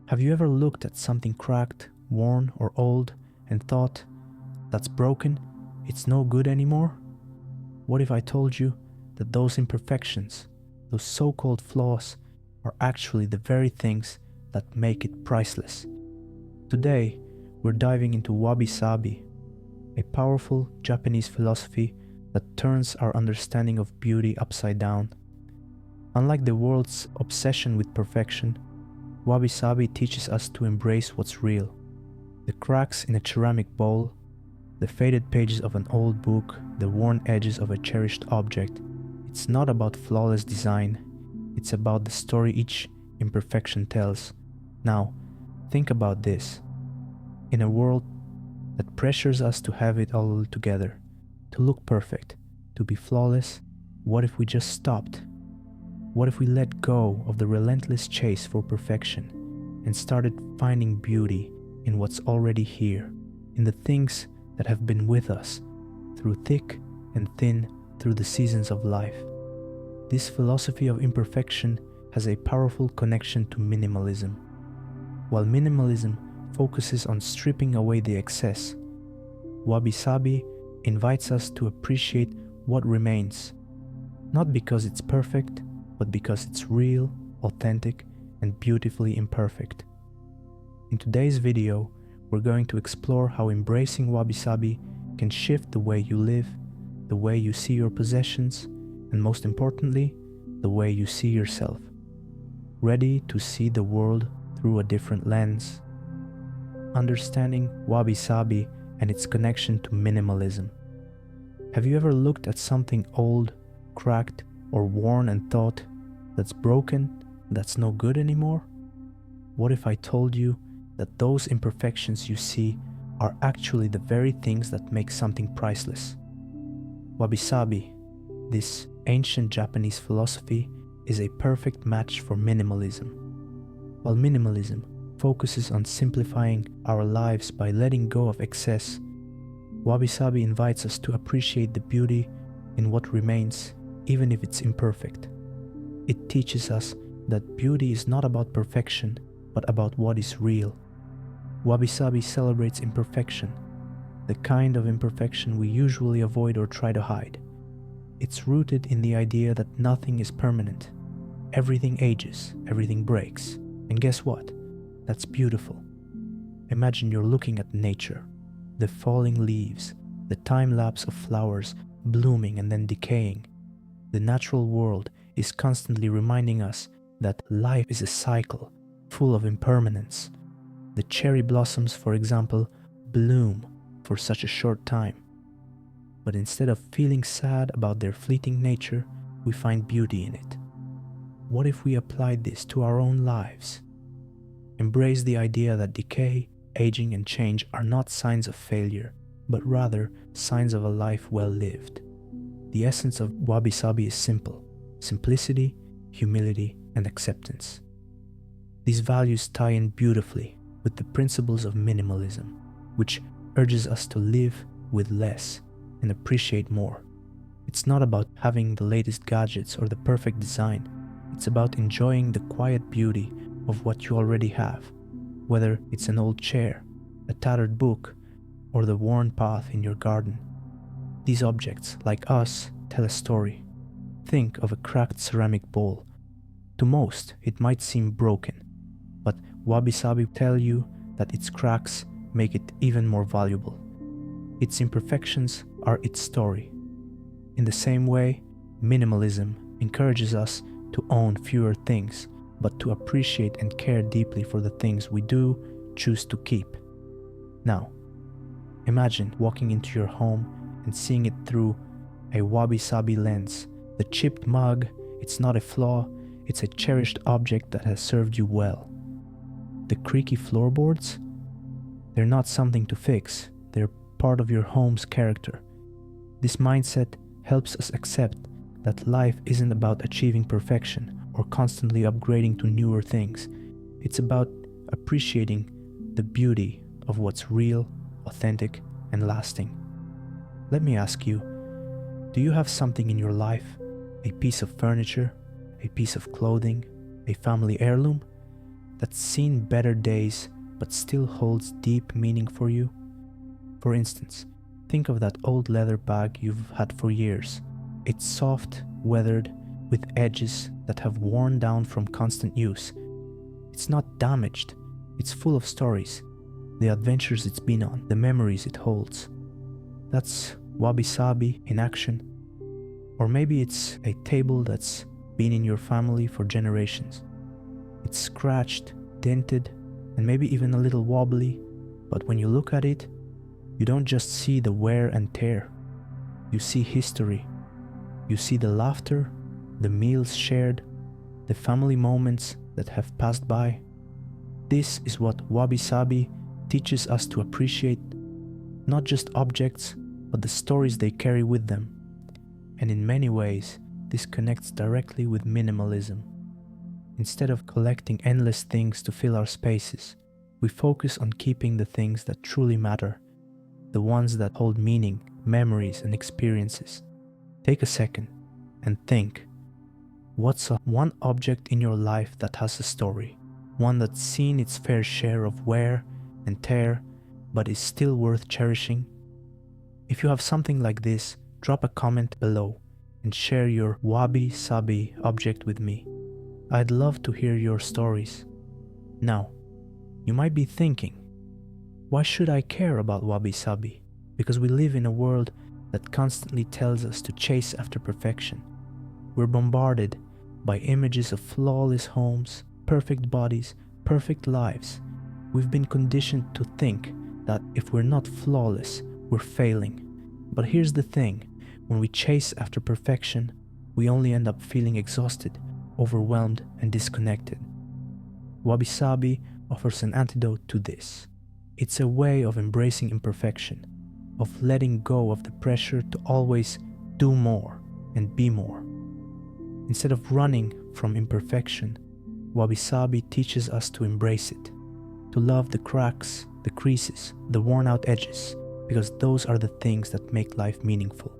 Have you ever looked at something cracked, worn, or old and thought, "That's broken, it's no good anymore"? What if I told you that those imperfections, those so-called flaws, are actually the very things that make it priceless? Today, we're diving into Wabi-Sabi, a powerful Japanese philosophy that turns our understanding of beauty upside down. Unlike the world's obsession with perfection, Wabi-Sabi teaches us to embrace what's real. The cracks in a ceramic bowl, the faded pages of an old book, the worn edges of a cherished object. It's not about flawless design, it's about the story each imperfection tells. Now, think about this. In a world that pressures us to have it all together, to look perfect, to be flawless, what if we just stopped? What if we let go of the relentless chase for perfection and started finding beauty in what's already here, in the things that have been with us through thick and thin, through the seasons of life? This philosophy of imperfection has a powerful connection to minimalism. While minimalism focuses on stripping away the excess, Wabi-Sabi invites us to appreciate what remains, not because it's perfect, but because it's real, authentic, and beautifully imperfect. In today's video, we're going to explore how embracing Wabi-Sabi can shift the way you live, the way you see your possessions, and most importantly, the way you see yourself. Ready to see the world through a different lens. Understanding Wabi-Sabi and its connection to minimalism. Have you ever looked at something old, cracked, or worn and thought, "That's broken, that's no good anymore"? What if I told you that those imperfections you see are actually the very things that make something priceless? Wabi-Sabi, this ancient Japanese philosophy, is a perfect match for minimalism. While minimalism focuses on simplifying our lives by letting go of excess, Wabi-Sabi invites us to appreciate the beauty in what remains, even if it's imperfect. It teaches us that beauty is not about perfection, but about what is real. Wabi-Sabi celebrates imperfection, the kind of imperfection we usually avoid or try to hide. It's rooted in the idea that nothing is permanent. Everything ages, everything breaks. And guess what? That's beautiful. Imagine you're looking at nature, the falling leaves, the time lapse of flowers blooming and then decaying. The natural world is constantly reminding us that life is a cycle, full of impermanence. The cherry blossoms, for example, bloom for such a short time. But instead of feeling sad about their fleeting nature, we find beauty in it. What if we applied this to our own lives? Embrace the idea that decay, aging, and change are not signs of failure, but rather signs of a life well lived. The essence of Wabi-Sabi is simple: simplicity, humility, and acceptance. These values tie in beautifully with the principles of minimalism, which urges us to live with less and appreciate more. It's not about having the latest gadgets or the perfect design. It's about enjoying the quiet beauty of what you already have, whether it's an old chair, a tattered book, or the worn path in your garden. These objects, like us, tell a story. Think of a cracked ceramic bowl. To most, it might seem broken, but Wabi-Sabi tell you that its cracks make it even more valuable. Its imperfections are its story. In the same way, minimalism encourages us to own fewer things, but to appreciate and care deeply for the things we do choose to keep. Now, imagine walking into your home and seeing it through a Wabi-Sabi lens. The chipped mug, it's not a flaw, it's a cherished object that has served you well. The creaky floorboards, they're not something to fix, they're part of your home's character. This mindset helps us accept that life isn't about achieving perfection or constantly upgrading to newer things. It's about appreciating the beauty of what's real, authentic, and lasting. Let me ask you, do you have something in your life, a piece of furniture, a piece of clothing, a family heirloom, that's seen better days but still holds deep meaning for you? For instance, think of that old leather bag you've had for years. It's soft, weathered, with edges that have worn down from constant use. It's not damaged, it's full of stories, the adventures it's been on, the memories it holds. That's Wabi-Sabi in action. Or maybe it's a table that's been in your family for generations. It's scratched, dented, and maybe even a little wobbly, but when you look at it, you don't just see the wear and tear. You see history. You see the laughter, the meals shared, the family moments that have passed by. This is what Wabi-Sabi teaches us to appreciate, not just objects, but the stories they carry with them. And in many ways, this connects directly with minimalism. Instead of collecting endless things to fill our spaces, we focus on keeping the things that truly matter, the ones that hold meaning, memories, and experiences. Take a second and think, what's one object in your life that has a story? One that's seen its fair share of wear and tear, but is still worth cherishing? If you have something like this, drop a comment below and share your Wabi-Sabi object with me. I'd love to hear your stories. Now, you might be thinking, why should I care about Wabi-Sabi? Because we live in a world that constantly tells us to chase after perfection. We're bombarded by images of flawless homes, perfect bodies, perfect lives. We've been conditioned to think that if we're not flawless, we're failing. But here's the thing, when we chase after perfection, we only end up feeling exhausted, overwhelmed, and disconnected. Wabi-Sabi offers an antidote to this. It's a way of embracing imperfection, of letting go of the pressure to always do more and be more. Instead of running from imperfection, Wabi-Sabi teaches us to embrace it, to love the cracks, the creases, the worn-out edges, because those are the things that make life meaningful.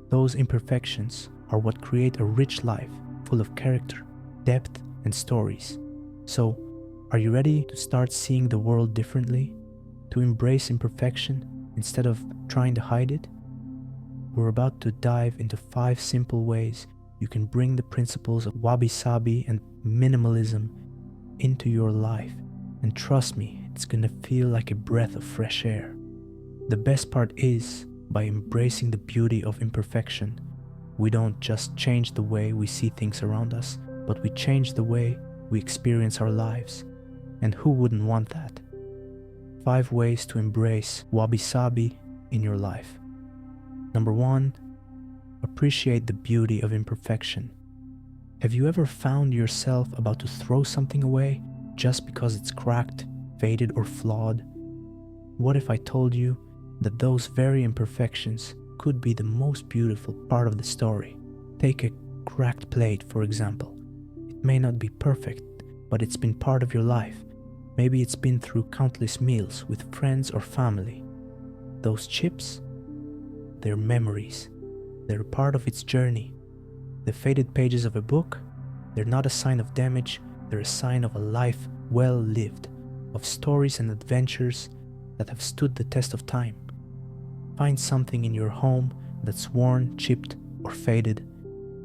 Those imperfections are what create a rich life full of character, depth, and stories. So, are you ready to start seeing the world differently? To embrace imperfection instead of trying to hide it? We're about to dive into 5 simple ways you can bring the principles of Wabi-Sabi and minimalism into your life. And trust me, it's gonna feel like a breath of fresh air. The best part is, by embracing the beauty of imperfection, we don't just change the way we see things around us, but we change the way we experience our lives. And who wouldn't want that? 5 ways to embrace Wabi-Sabi in your life. Number 1, appreciate the beauty of imperfection. Have you ever found yourself about to throw something away just because it's cracked, faded, or flawed? What if I told you that those very imperfections could be the most beautiful part of the story? Take a cracked plate, for example. It may not be perfect, but it's been part of your life. Maybe it's been through countless meals with friends or family. Those chips, they're memories. They're part of its journey. The faded pages of a book, they're not a sign of damage, they're a sign of a life well lived, of stories and adventures that have stood the test of time. Find something in your home that's worn, chipped, or faded.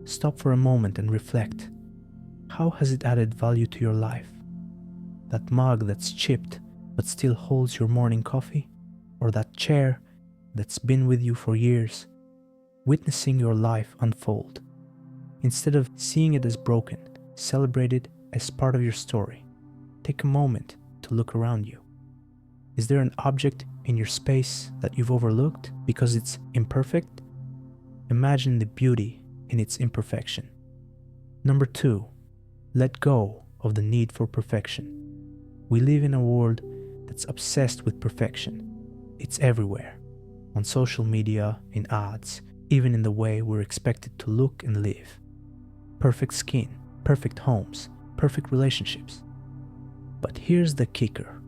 Stop for a moment and reflect. How has it added value to your life? That mug that's chipped but still holds your morning coffee? Or that chair that's been with you for years, witnessing your life unfold? Instead of seeing it as broken, celebrate it as part of your story. Take a moment to look around you. Is there an object in your space that you've overlooked because it's imperfect? Imagine the beauty in its imperfection. Number 2, let go of the need for perfection. We live in a world that's obsessed with perfection. It's everywhere, on social media, in ads, even in the way we're expected to look and live. Perfect skin, perfect homes, perfect relationships. But here's the kicker.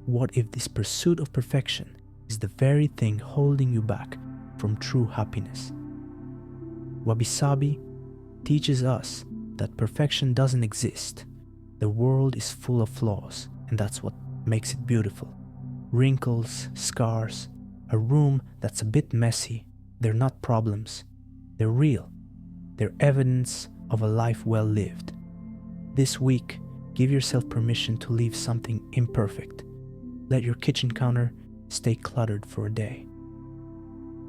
What if this pursuit of perfection is the very thing holding you back from true happiness? Wabi-Sabi teaches us that perfection doesn't exist. The world is full of flaws, and that's what makes it beautiful. Wrinkles, scars, a room that's a bit messy. They're not problems. They're real. They're evidence of a life well lived. This week, give yourself permission to leave something imperfect. Let your kitchen counter stay cluttered for a day.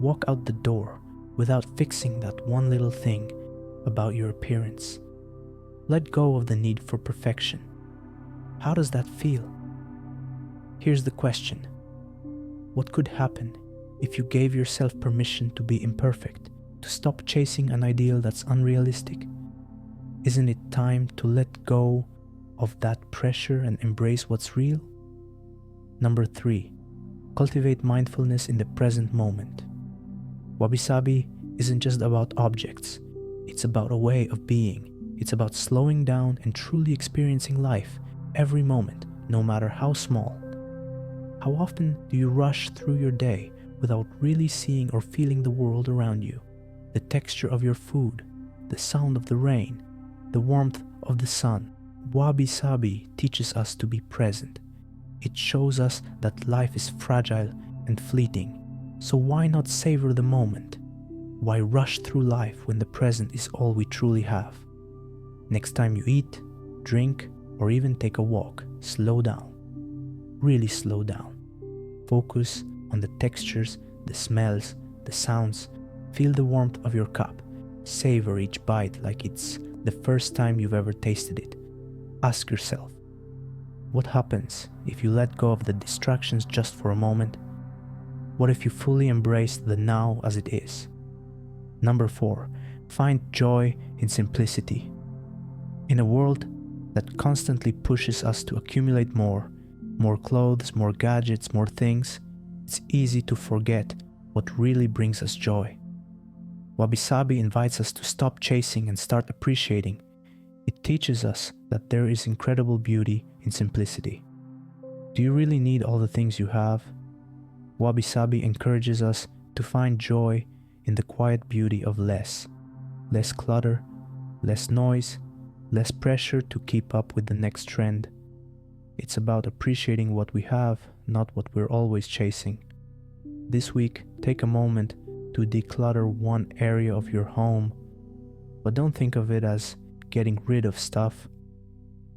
Walk out the door without fixing that one little thing about your appearance. Let go of the need for perfection. How does that feel? Here's the question. What could happen if you gave yourself permission to be imperfect, to stop chasing an ideal that's unrealistic? Isn't it time to let go of that pressure and embrace what's real? Number 3, cultivate mindfulness in the present moment. Wabi-Sabi isn't just about objects. It's about a way of being. It's about slowing down and truly experiencing life every moment, no matter how small. How often do you rush through your day without really seeing or feeling the world around you? The texture of your food, the sound of the rain, the warmth of the sun. Wabi-Sabi teaches us to be present. It shows us that life is fragile and fleeting. So why not savor the moment? Why rush through life when the present is all we truly have? Next time you eat, drink, or even take a walk, slow down. Really slow down. Focus on the textures, the smells, the sounds. Feel the warmth of your cup. Savor each bite like it's the first time you've ever tasted it. Ask yourself, what happens if you let go of the distractions just for a moment? What if you fully embrace the now as it is? Number 4, find joy in simplicity. In a world that constantly pushes us to accumulate more clothes, more gadgets, more things, it's easy to forget what really brings us joy. Wabi-Sabi invites us to stop chasing and start appreciating. It teaches us that there is incredible beauty in simplicity. Do you really need all the things you have? Wabi-Sabi encourages us to find joy in the quiet beauty of less. Less clutter, less noise, less pressure to keep up with the next trend. It's about appreciating what we have, not what we're always chasing. This week, take a moment to declutter one area of your home, but don't think of it as getting rid of stuff.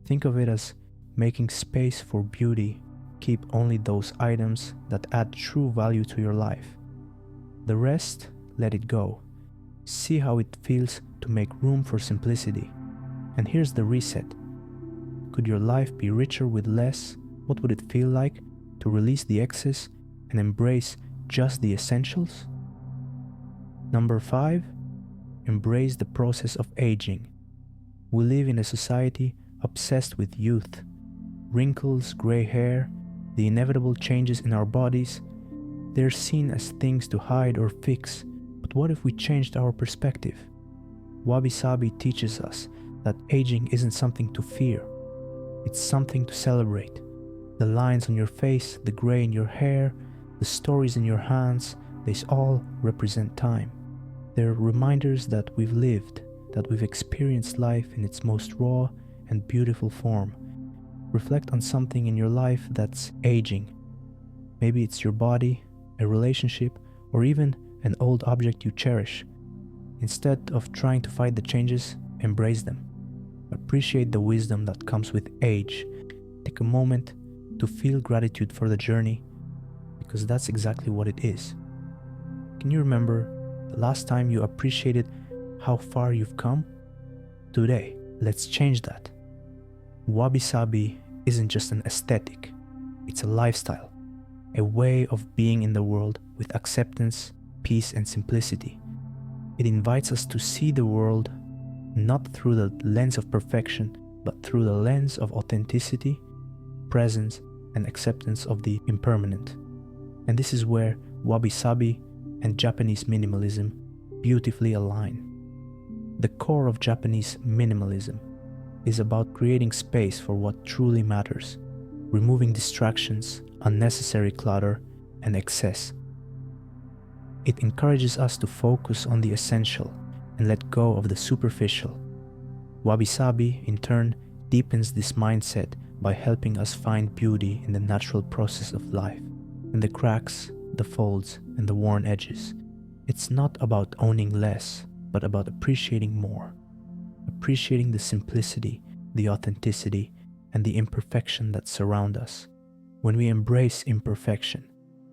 Think of it as making space for beauty. Keep only those items that add true value to your life. The rest, let it go. See how it feels to make room for simplicity. And here's the reset. Could your life be richer with less? What would it feel like to release the excess and embrace just the essentials? Number 5, embrace the process of aging. We live in a society obsessed with youth. Wrinkles, gray hair, the inevitable changes in our bodies, they're seen as things to hide or fix. But what if we changed our perspective? Wabi-Sabi teaches us that aging isn't something to fear. It's something to celebrate. The lines on your face, the gray in your hair, the stories in your hands, these all represent time. They're reminders that we've lived, that we've experienced life in its most raw and beautiful form. Reflect on something in your life that's aging. Maybe it's your body, a relationship, or even an old object you cherish. Instead of trying to fight the changes, embrace them. Appreciate the wisdom that comes with age. Take a moment to feel gratitude for the journey, because that's exactly what it is. Can you remember the last time you appreciated how far you've come? Today, let's change that. Wabi-Sabi isn't just an aesthetic, it's a lifestyle, a way of being in the world with acceptance, peace, and simplicity. It invites us to see the world not through the lens of perfection, but through the lens of authenticity, presence, and acceptance of the impermanent. And this is where Wabi-Sabi and Japanese minimalism beautifully align. The core of Japanese minimalism is about creating space for what truly matters, removing distractions, unnecessary clutter, and excess. It encourages us to focus on the essential and let go of the superficial. Wabi-Sabi, in turn, deepens this mindset by helping us find beauty in the natural process of life, in the cracks, the folds, and the worn edges. It's not about owning less, but about appreciating more. Appreciating the simplicity, the authenticity, and the imperfection that surround us. When we embrace imperfection,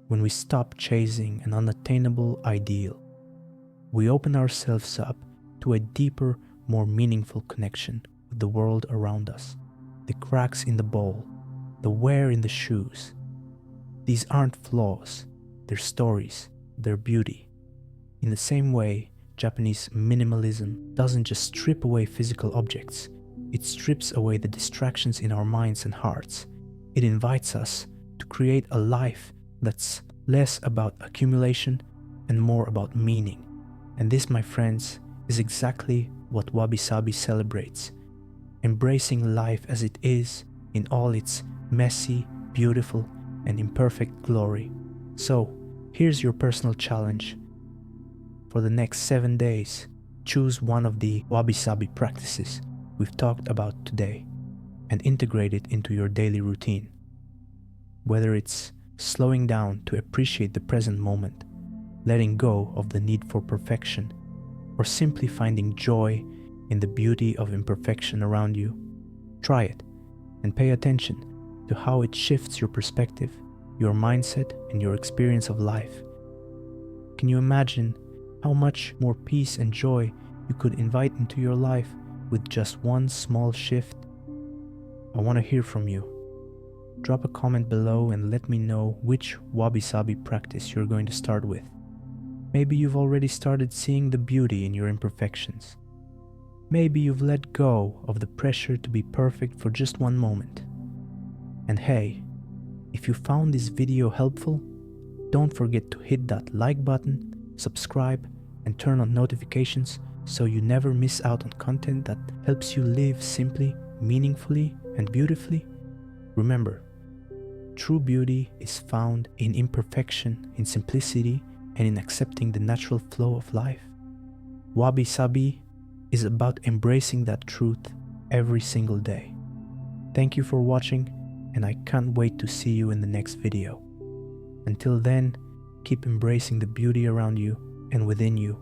when we stop chasing an unattainable ideal, we open ourselves up to a deeper, more meaningful connection with the world around us. The cracks in the bowl, the wear in the shoes. These aren't flaws, they're stories, they're beauty. In the same way, Japanese minimalism doesn't just strip away physical objects, it strips away the distractions in our minds and hearts. It invites us to create a life that's less about accumulation and more about meaning. And this, my friends, is exactly what Wabi-Sabi celebrates. Embracing life as it is in all its messy, beautiful, and imperfect glory. So, here's your personal challenge. For the next 7 days, choose one of the Wabi-Sabi practices we've talked about today and integrate it into your daily routine. Whether it's slowing down to appreciate the present moment, letting go of the need for perfection, or simply finding joy in the beauty of imperfection around you, try it and pay attention to how it shifts your perspective, your mindset, and your experience of life. Can you imagine how much more peace and joy you could invite into your life with just one small shift? I want to hear from you. Drop a comment below and let me know which Wabi-Sabi practice you're going to start with. Maybe you've already started seeing the beauty in your imperfections. Maybe you've let go of the pressure to be perfect for just one moment. And hey, if you found this video helpful, don't forget to hit that like button, subscribe, and turn on notifications so you never miss out on content that helps you live simply, meaningfully, and beautifully. Remember, true beauty is found in imperfection, in simplicity, and in accepting the natural flow of life. Wabi-Sabi is about embracing that truth every single day. Thank you for watching, and I can't wait to see you in the next video. Until then, keep embracing the beauty around you and within you